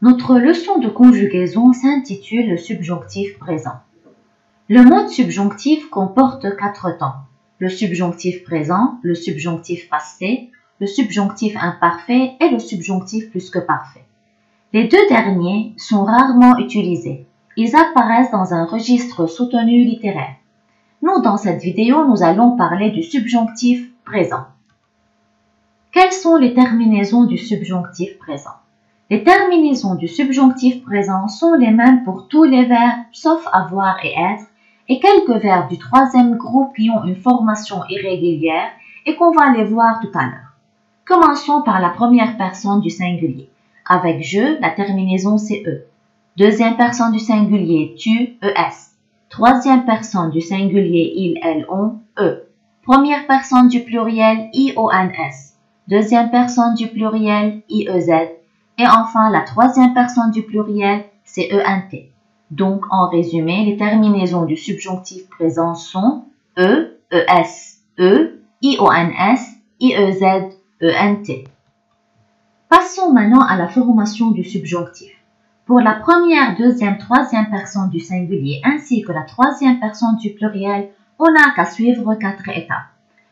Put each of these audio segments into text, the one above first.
Notre leçon de conjugaison s'intitule le subjonctif présent. Le mode subjonctif comporte 4 temps. Le subjonctif présent, le subjonctif passé, le subjonctif imparfait et le subjonctif plus que parfait. Les deux derniers sont rarement utilisés. Ils apparaissent dans un registre soutenu littéraire. Nous, dans cette vidéo, nous allons parler du subjonctif présent. Quelles sont les terminaisons du subjonctif présent? Les terminaisons du subjonctif présent sont les mêmes pour tous les verbes sauf avoir et être et quelques verbes du troisième groupe qui ont une formation irrégulière et qu'on va les voir tout à l'heure. Commençons par la première personne du singulier. Avec je, la terminaison c'est e. Deuxième personne du singulier tu, es. Troisième personne du singulier il, elle, on, e. Première personne du pluriel ions. Deuxième personne du pluriel iez. Et enfin, la troisième personne du pluriel, c'est ent. Donc, en résumé, les terminaisons du subjonctif présent sont e, es, ions, iez, ent. Passons maintenant à la formation du subjonctif. Pour la première, deuxième, troisième personne du singulier ainsi que la troisième personne du pluriel, on n'a qu'à suivre 4 étapes.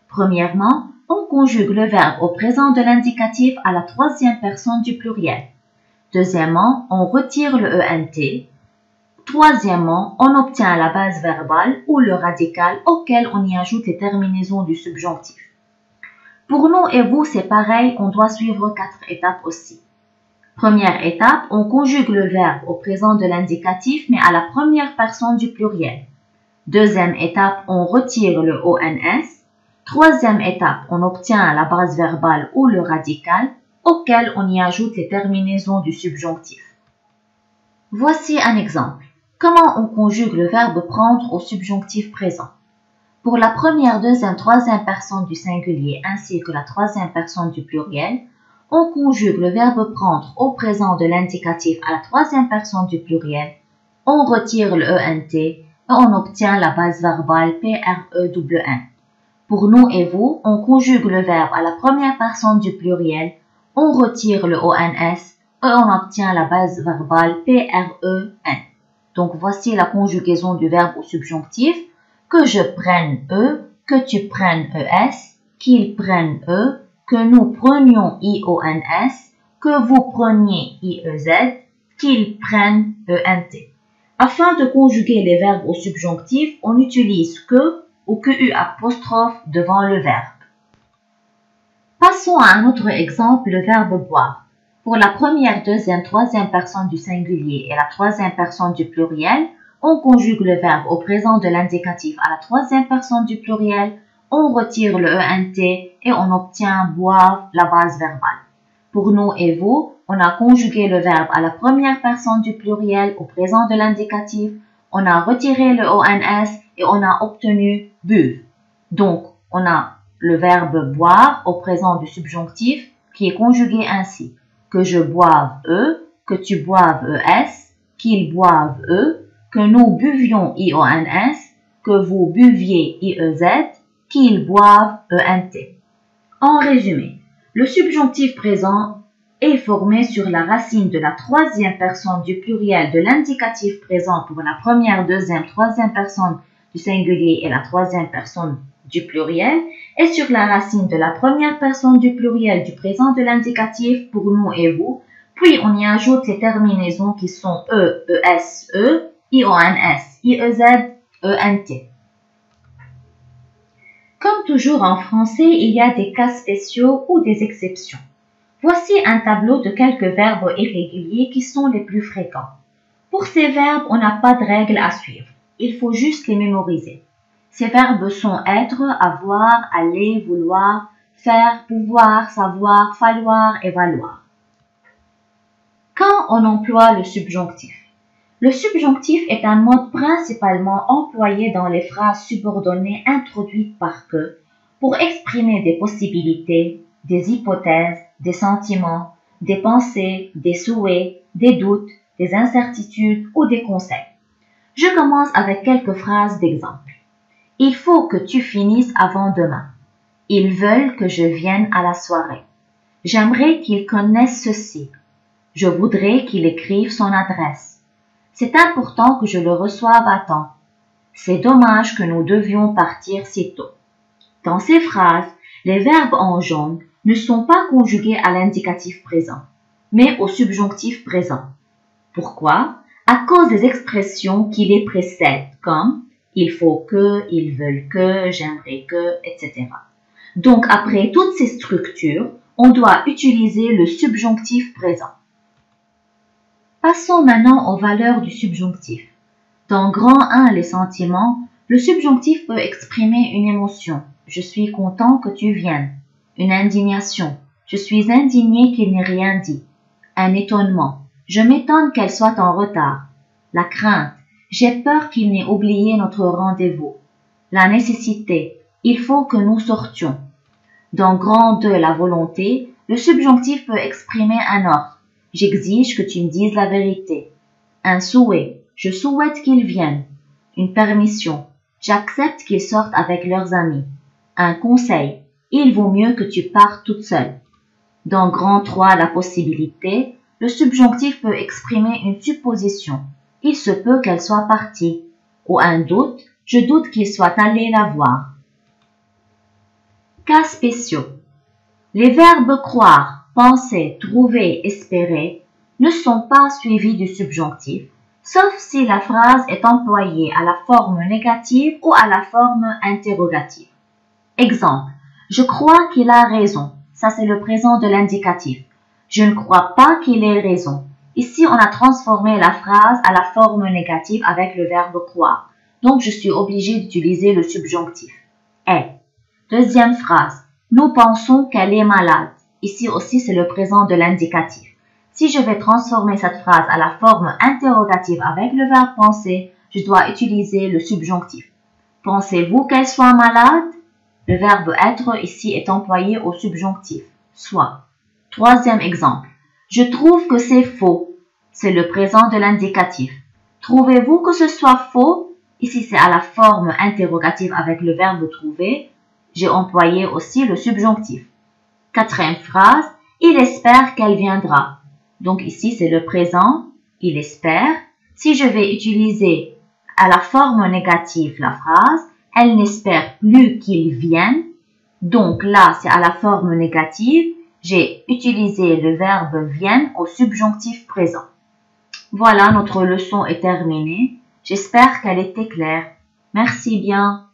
Premièrement, on conjugue le verbe au présent de l'indicatif à la troisième personne du pluriel. Deuxièmement, on retire le ent. Troisièmement, on obtient la base verbale ou le radical auquel on y ajoute les terminaisons du subjonctif. Pour nous et vous, c'est pareil, on doit suivre 4 étapes aussi. Première étape, on conjugue le verbe au présent de l'indicatif mais à la première personne du pluriel. Deuxième étape, on retire le ons. Troisième étape, on obtient la base verbale ou le radical auquel on y ajoute les terminaisons du subjonctif. Voici un exemple. Comment on conjugue le verbe prendre au subjonctif présent? Pour la première, deuxième, troisième personne du singulier ainsi que la troisième personne du pluriel, on conjugue le verbe prendre au présent de l'indicatif à la troisième personne du pluriel, on retire le ent et on obtient la base verbale PRENN. Pour nous et vous, on conjugue le verbe à la première personne du pluriel, on retire le ONS et on obtient la base verbale PREN. Donc voici la conjugaison du verbe au subjonctif. Que je prenne E, que tu prennes ES, qu'ils prennent E, que nous prenions IONS, que vous preniez IEZ, qu'ils prennent ENT. Afin de conjuguer les verbes au subjonctif, on utilise que ou QU apostrophe devant le verbe. Passons à un autre exemple, le verbe boire. Pour la première, deuxième, troisième personne du singulier et la troisième personne du pluriel, on conjugue le verbe au présent de l'indicatif à la troisième personne du pluriel, on retire le ent et on obtient boire, la base verbale. Pour nous et vous, on a conjugué le verbe à la première personne du pluriel au présent de l'indicatif, on a retiré le ons et on a obtenu buve. Donc, on a le verbe boire au présent du subjonctif qui est conjugué ainsi. Que je boive E, que tu boives ES, qu'ils boivent E, que nous buvions IONS, que vous buviez IEZ, qu'ils boivent ENT. En résumé, le subjonctif présent est formé sur la racine de la troisième personne du pluriel de l'indicatif présent pour la première, deuxième, troisième personne du singulier et la troisième personne du pluriel et sur la racine de la première personne du pluriel du présent de l'indicatif pour nous et vous, puis on y ajoute les terminaisons qui sont E, ES, IONS, IEZ, ENT. Comme toujours en français, il y a des cas spéciaux ou des exceptions. Voici un tableau de quelques verbes irréguliers qui sont les plus fréquents. Pour ces verbes, on n'a pas de règle à suivre. Il faut juste les mémoriser. Ces verbes sont être, avoir, aller, vouloir, faire, pouvoir, savoir, falloir et valoir. Quand on emploie le subjonctif? Le subjonctif est un mode principalement employé dans les phrases subordonnées introduites par que pour exprimer des possibilités, des hypothèses, des sentiments, des pensées, des souhaits, des doutes, des incertitudes ou des conseils. Je commence avec quelques phrases d'exemple. Il faut que tu finisses avant demain. Ils veulent que je vienne à la soirée. J'aimerais qu'ils connaissent ceci. Je voudrais qu'il écrive son adresse. C'est important que je le reçoive à temps. C'est dommage que nous devions partir si tôt. Dans ces phrases, les verbes en jaune ne sont pas conjugués à l'indicatif présent, mais au subjonctif présent. Pourquoi? À cause des expressions qui les précèdent, comme il faut que, ils veulent que, j'aimerais que, etc. Donc, après toutes ces structures, on doit utiliser le subjonctif présent. Passons maintenant aux valeurs du subjonctif. Dans grand 1, les sentiments, le subjonctif peut exprimer une émotion. Je suis content que tu viennes. Une indignation. Je suis indigné qu'il n'ait rien dit. Un étonnement. Je m'étonne qu'elle soit en retard. La crainte. J'ai peur qu'il n'ait oublié notre rendez-vous. La nécessité. Il faut que nous sortions. Dans grand 2, la volonté, le subjonctif peut exprimer un ordre. J'exige que tu me dises la vérité. Un souhait. Je souhaite qu'ils viennent. Une permission. J'accepte qu'ils sortent avec leurs amis. Un conseil. Il vaut mieux que tu partes toute seule. Dans grand 3, la possibilité, le subjonctif peut exprimer une supposition. Il se peut qu'elle soit partie. Ou un doute. Je doute qu'il soit allé la voir. Cas spéciaux. Les verbes croire, penser, trouver, espérer ne sont pas suivis du subjonctif, sauf si la phrase est employée à la forme négative ou à la forme interrogative. Exemple, je crois qu'il a raison. Ça, c'est le présent de l'indicatif. Je ne crois pas qu'il ait raison. Ici, on a transformé la phrase à la forme négative avec le verbe croire. Donc, je suis obligée d'utiliser le subjonctif. Est. Deuxième phrase. Nous pensons qu'elle est malade. Ici aussi, c'est le présent de l'indicatif. Si je vais transformer cette phrase à la forme interrogative avec le verbe penser, je dois utiliser le subjonctif. Pensez-vous qu'elle soit malade? Le verbe être ici est employé au subjonctif, soit. Troisième exemple. Je trouve que c'est faux. C'est le présent de l'indicatif. Trouvez-vous que ce soit faux? Ici, c'est à la forme interrogative avec le verbe trouver. J'ai employé aussi le subjonctif. Quatrième phrase. Il espère qu'elle viendra. Donc ici, c'est le présent. Il espère. Si je vais utiliser à la forme négative la phrase, elle n'espère plus qu'il vienne. Donc là, c'est à la forme négative. J'ai utilisé le verbe vienne au subjonctif présent. Voilà, notre leçon est terminée. J'espère qu'elle était claire. Merci bien.